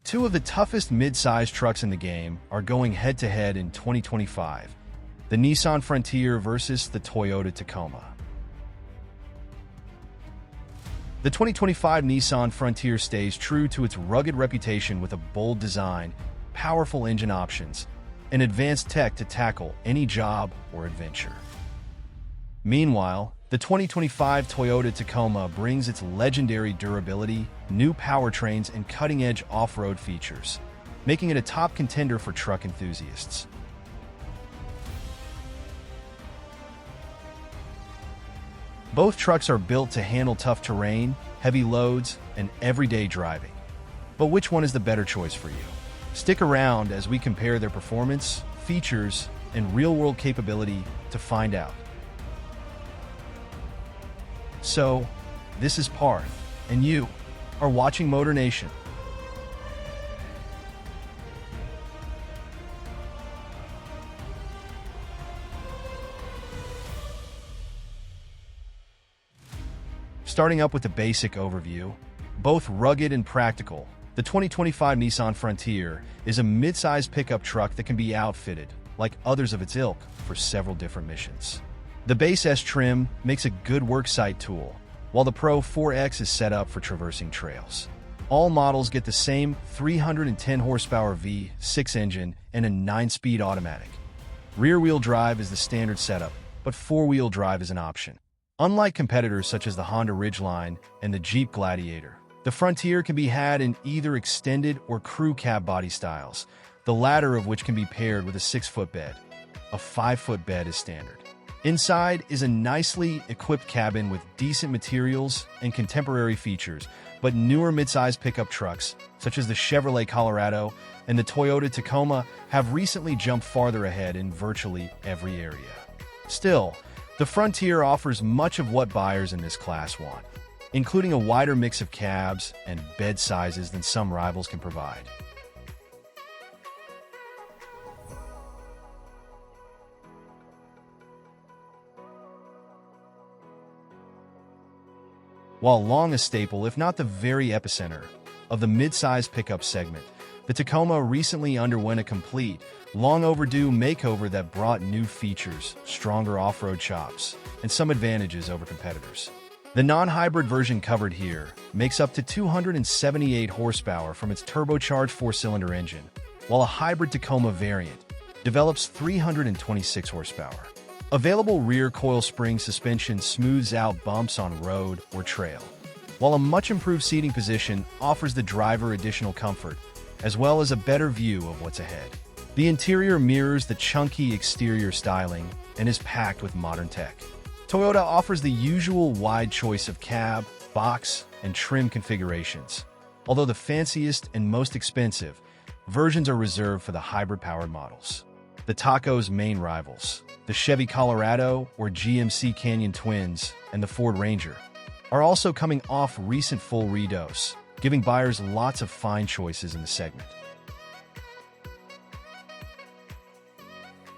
Two of the toughest mid-size trucks in the game are going head-to-head in 2025, the Nissan Frontier versus the Toyota Tacoma. The 2025 Nissan Frontier stays true to its rugged reputation with a bold design, powerful engine options, and advanced tech to tackle any job or adventure. Meanwhile, the 2025 Toyota Tacoma brings its legendary durability, new powertrains, and cutting-edge off-road features, making it a top contender for truck enthusiasts. Both trucks are built to handle tough terrain, heavy loads, and everyday driving. But which one is the better choice for you? Stick around as we compare their performance, features, and real-world capability to find out. So, this is Parth, and you are watching MotorNation. Starting up with the basic overview, both rugged and practical, the 2025 Nissan Frontier is a mid-size pickup truck that can be outfitted, like others of its ilk, for several different missions. The base S trim makes a good worksite tool, while the Pro 4X is set up for traversing trails. All models get the same 310 horsepower V6 engine and a 9-speed automatic. Rear-wheel drive is the standard setup, but four-wheel drive is an option. Unlike competitors such as the Honda Ridgeline and the Jeep Gladiator, the Frontier can be had in either extended or crew cab body styles, the latter of which can be paired with a 6-foot bed. A 5-foot bed is standard. Inside is a nicely equipped cabin with decent materials and contemporary features, but newer midsize pickup trucks, such as the Chevrolet Colorado and the Toyota Tacoma, have recently jumped farther ahead in virtually every area. Still, the Frontier offers much of what buyers in this class want, including a wider mix of cabs and bed sizes than some rivals can provide. While long a staple, if not the very epicenter, of the mid-size pickup segment, the Tacoma recently underwent a complete, long-overdue makeover that brought new features, stronger off-road chops, and some advantages over competitors. The non-hybrid version covered here makes up to 278 horsepower from its turbocharged 4-cylinder engine, while a hybrid Tacoma variant develops 326 horsepower. Available rear coil spring suspension smooths out bumps on road or trail, while a much-improved seating position offers the driver additional comfort, as well as a better view of what's ahead. The interior mirrors the chunky exterior styling and is packed with modern tech. Toyota offers the usual wide choice of cab, box, and trim configurations, although the fanciest and most expensive versions are reserved for the hybrid-powered models. The Taco's main rivals, the Chevy Colorado or GMC Canyon Twins and the Ford Ranger, are also coming off recent full redos, giving buyers lots of fine choices in the segment.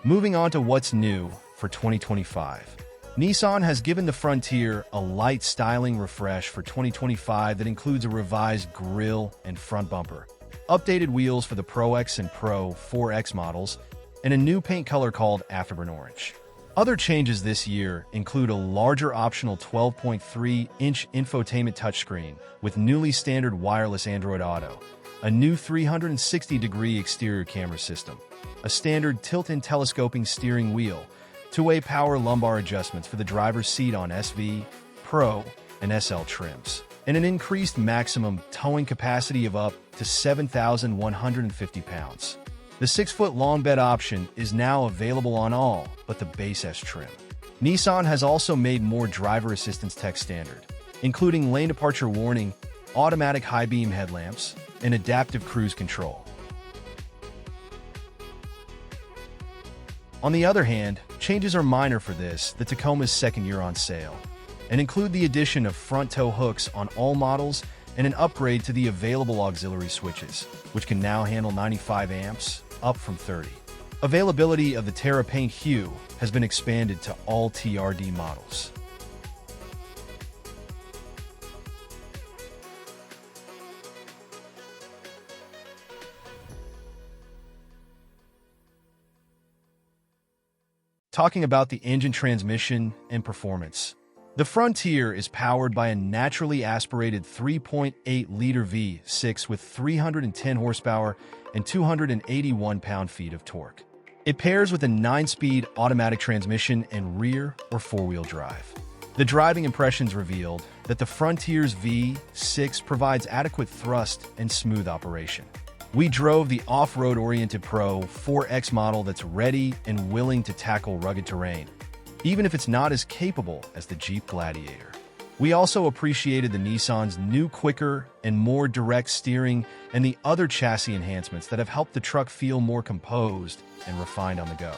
Moving on to what's new for 2025. Nissan has given the Frontier a light styling refresh for 2025 that includes a revised grille and front bumper, updated wheels for the Pro X and Pro 4X models, and a new paint color called Afterburn Orange. Other changes this year include a larger optional 12.3-inch infotainment touchscreen with newly standard wireless Android Auto, a new 360-degree exterior camera system, a standard tilt-and telescoping steering wheel, two-way power lumbar adjustments for the driver's seat on SV, Pro, and SL trims, and an increased maximum towing capacity of up to 7,150 pounds. The 6-foot long bed option is now available on all but the base S trim. Nissan has also made more driver assistance tech standard, including lane departure warning, automatic high-beam headlamps, and adaptive cruise control. On the other hand, changes are minor for the Tacoma's second year on sale, and include the addition of front tow hooks on all models and an upgrade to the available auxiliary switches, which can now handle 95 amps, up from 30. Availability of the Terra paint hue has been expanded to all TRD models. Talking about the engine, transmission, and performance. The Frontier is powered by a naturally aspirated 3.8-liter V6 with 310 horsepower and 281 pound-feet of torque. It pairs with a 9-speed automatic transmission and rear or four-wheel drive. The driving impressions revealed that the Frontier's V6 provides adequate thrust and smooth operation. We drove the off-road-oriented Pro 4X model that's ready and willing to tackle rugged terrain, even if it's not as capable as the Jeep Gladiator. We also appreciated the Nissan's new, quicker, and more direct steering and the other chassis enhancements that have helped the truck feel more composed and refined on the go.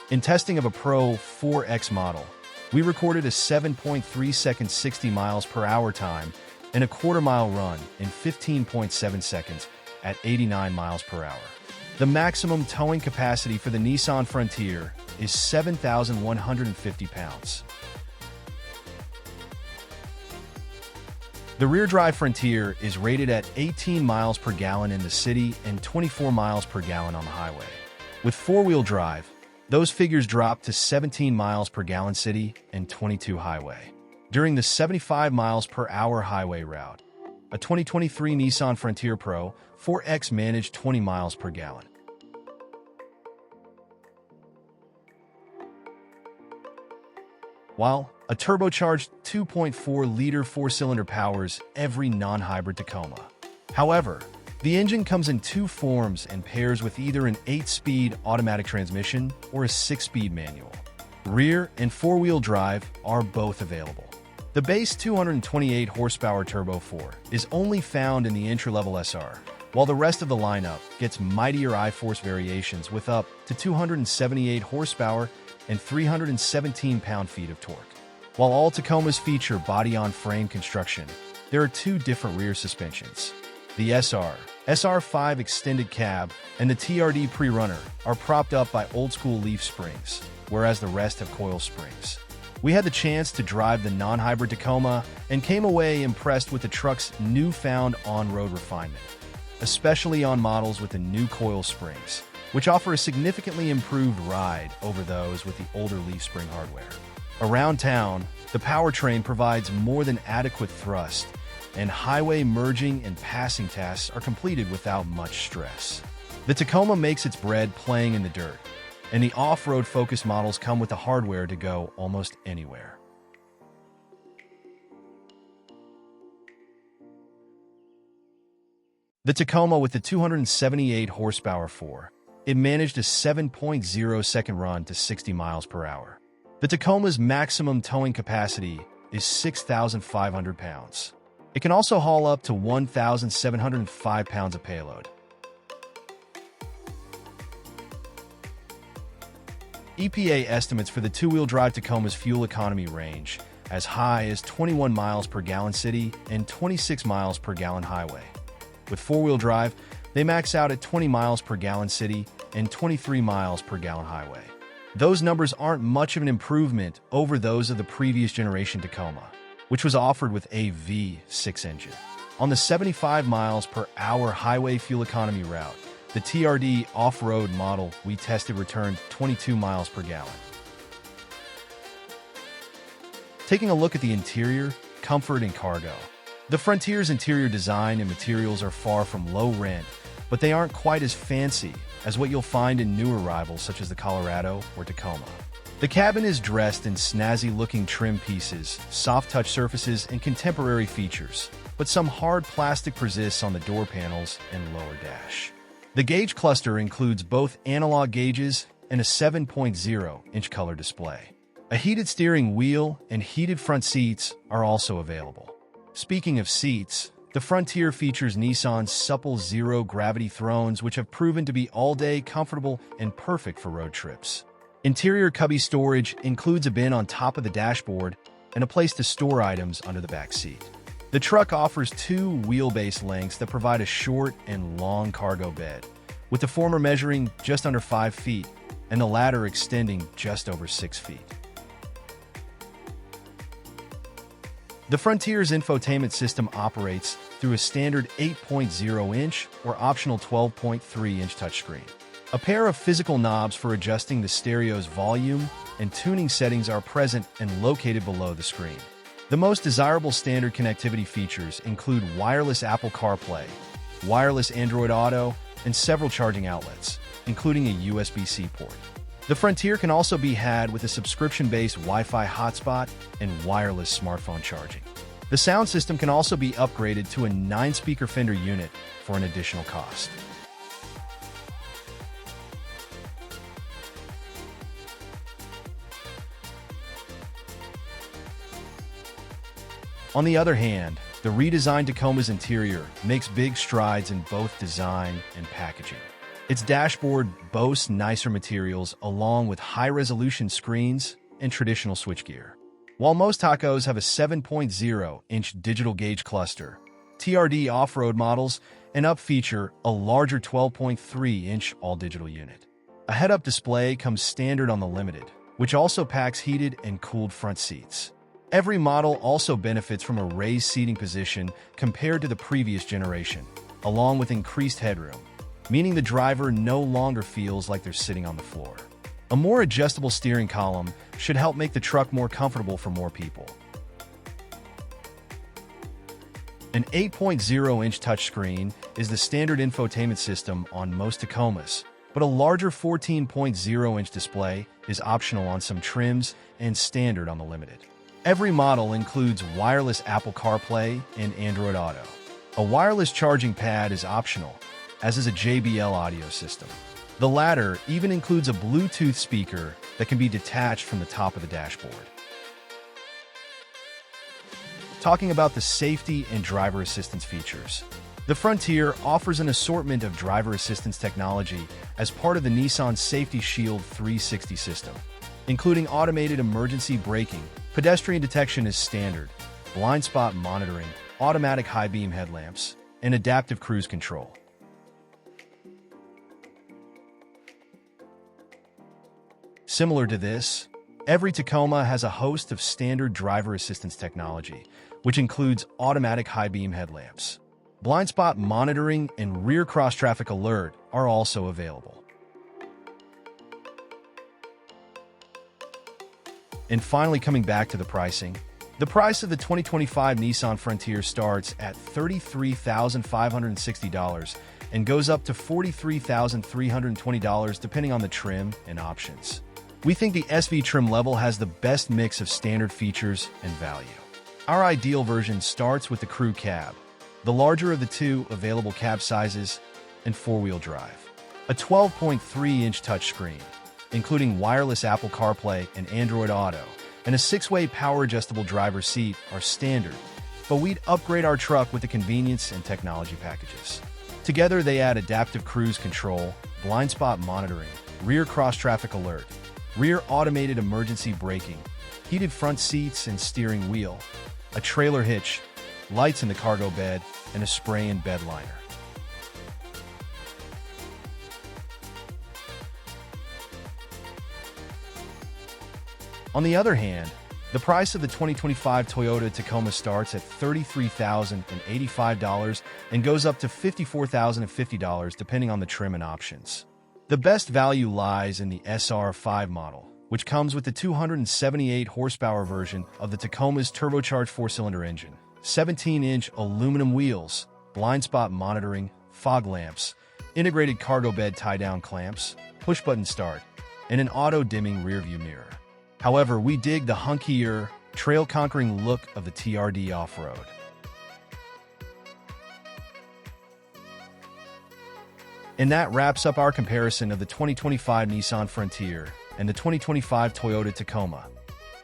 In testing of a Pro 4X model, we recorded a 7.3-second 60 miles per hour time and a quarter-mile run in 15.7 seconds at 89 miles per hour. The maximum towing capacity for the Nissan Frontier is 7,150 pounds. The rear-drive Frontier is rated at 18 miles per gallon in the city and 24 miles per gallon on the highway. With four-wheel drive, those figures drop to 17 miles per gallon city and 22 highway. During the 75 miles per hour highway route, a 2023 Nissan Frontier Pro 4X managed 20 miles per gallon. While a turbocharged 2.4-liter four-cylinder powers every non-hybrid Tacoma. However, the engine comes in two forms and pairs with either an 8-speed automatic transmission or a 6-speed manual. Rear and four-wheel drive are both available. The base 228 horsepower Turbo 4 is only found in the entry-level SR, while the rest of the lineup gets mightier I-Force variations with up to 278 horsepower and 317 pound-feet of torque. While all Tacomas feature body-on-frame construction, there are two different rear suspensions. The SR5 extended cab, and the TRD pre-runner are propped up by old-school leaf springs, whereas the rest have coil springs. We had the chance to drive the non-hybrid Tacoma and came away impressed with the truck's newfound on-road refinement, especially on models with the new coil springs, which offer a significantly improved ride over those with the older leaf spring hardware. Around town, the powertrain provides more than adequate thrust, and highway merging and passing tasks are completed without much stress. The Tacoma makes its bread playing in the dirt, and the off-road focused models come with the hardware to go almost anywhere. The Tacoma with the 278 horsepower 4, it managed a 7.0-second run to 60 miles per hour. The Tacoma's maximum towing capacity is 6,500 pounds. It can also haul up to 1,705 pounds of payload. EPA estimates for the two-wheel drive Tacoma's fuel economy range as high as 21 miles per gallon city and 26 miles per gallon highway. With four-wheel drive, they max out at 20 miles per gallon city and 23 miles per gallon highway. Those numbers aren't much of an improvement over those of the previous generation Tacoma, which was offered with a V6 engine. On the 75 miles per hour highway fuel economy route, the TRD off-road model we tested returned 22 miles per gallon. Taking a look at the interior, comfort, and cargo. The Frontier's interior design and materials are far from low rent, but they aren't quite as fancy as what you'll find in newer rivals such as the Colorado or Tacoma. The cabin is dressed in snazzy-looking trim pieces, soft-touch surfaces, and contemporary features, but some hard plastic persists on the door panels and lower dash. The gauge cluster includes both analog gauges and a 7.0-inch color display. A heated steering wheel and heated front seats are also available. Speaking of seats, the Frontier features Nissan's supple zero-gravity thrones, which have proven to be all-day comfortable and perfect for road trips. Interior cubby storage includes a bin on top of the dashboard and a place to store items under the back seat. The truck offers two wheelbase lengths that provide a short and long cargo bed, with the former measuring just under 5 feet and the latter extending just over 6 feet. The Frontier's infotainment system operates through a standard 8.0-inch or optional 12.3-inch touchscreen. A pair of physical knobs for adjusting the stereo's volume and tuning settings are present and located below the screen. The most desirable standard connectivity features include wireless Apple CarPlay, wireless Android Auto, and several charging outlets, including a USB-C port. The Frontier can also be had with a subscription-based Wi-Fi hotspot and wireless smartphone charging. The sound system can also be upgraded to a 9-speaker Fender unit for an additional cost. On the other hand, the redesigned Tacoma's interior makes big strides in both design and packaging. Its dashboard boasts nicer materials along with high-resolution screens and traditional switchgear. While most Tacos have a 7.0-inch digital gauge cluster, TRD off-road models and up feature a larger 12.3-inch all-digital unit. A head-up display comes standard on the Limited, which also packs heated and cooled front seats. Every model also benefits from a raised seating position compared to the previous generation, along with increased headroom, meaning the driver no longer feels like they're sitting on the floor. A more adjustable steering column should help make the truck more comfortable for more people. An 8.0-inch touchscreen is the standard infotainment system on most Tacomas, but a larger 14.0-inch display is optional on some trims and standard on the Limited. Every model includes wireless Apple CarPlay and Android Auto. A wireless charging pad is optional, as is a JBL audio system. The latter even includes a Bluetooth speaker that can be detached from the top of the dashboard. Talking about the safety and driver assistance features. The Frontier offers an assortment of driver assistance technology as part of the Nissan Safety Shield 360 system, including automated emergency braking, pedestrian detection as standard, blind spot monitoring, automatic high-beam headlamps, and adaptive cruise control. Similar to this, every Tacoma has a host of standard driver assistance technology, which includes automatic high-beam headlamps. Blind spot monitoring and rear cross-traffic alert are also available. And finally, coming back to the pricing, the price of the 2025 Nissan Frontier starts at $33,560 and goes up to $43,320 depending on the trim and options. We think the SV trim level has the best mix of standard features and value. Our ideal version starts with the crew cab, the larger of the two available cab sizes, and four-wheel drive. A 12.3-inch touchscreen, including wireless Apple CarPlay and Android Auto, and a 6-way power-adjustable driver's seat are standard, but we'd upgrade our truck with the convenience and technology packages. Together, they add adaptive cruise control, blind spot monitoring, rear cross-traffic alert, rear automated emergency braking, heated front seats and steering wheel, a trailer hitch, lights in the cargo bed, and a spray-in bed liner. On the other hand, the price of the 2025 Toyota Tacoma starts at $33,085 and goes up to $54,050 depending on the trim and options. The best value lies in the SR5 model, which comes with the 278 horsepower version of the Tacoma's turbocharged four-cylinder engine, 17-inch aluminum wheels, blind spot monitoring, fog lamps, integrated cargo bed tie-down clamps, push-button start, and an auto-dimming rearview mirror. However, we dig the hunkier, trail-conquering look of the TRD off-road. And that wraps up our comparison of the 2025 Nissan Frontier and the 2025 Toyota Tacoma,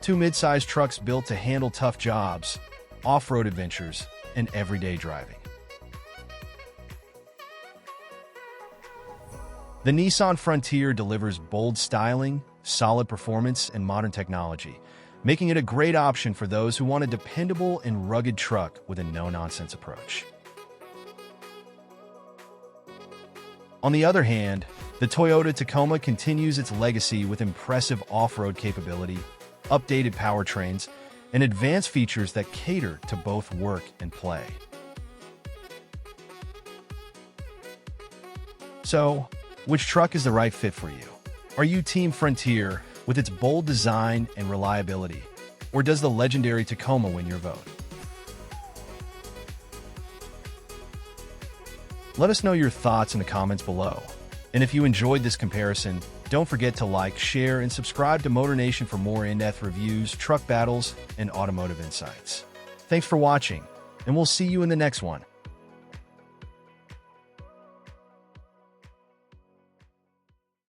two mid-size trucks built to handle tough jobs, off-road adventures, and everyday driving. The Nissan Frontier delivers bold styling, solid performance, and modern technology, making it a great option for those who want a dependable and rugged truck with a no-nonsense approach. On the other hand, the Toyota Tacoma continues its legacy with impressive off-road capability, updated powertrains, and advanced features that cater to both work and play. So, Which truck is the right fit for you? Are you Team Frontier with its bold design and reliability? Or does the legendary Tacoma win your vote? Let us know your thoughts in the comments below. And if you enjoyed this comparison, don't forget to like, share, and subscribe to MotorNation for more in-depth reviews, truck battles, and automotive insights. Thanks for watching, and we'll see you in the next one.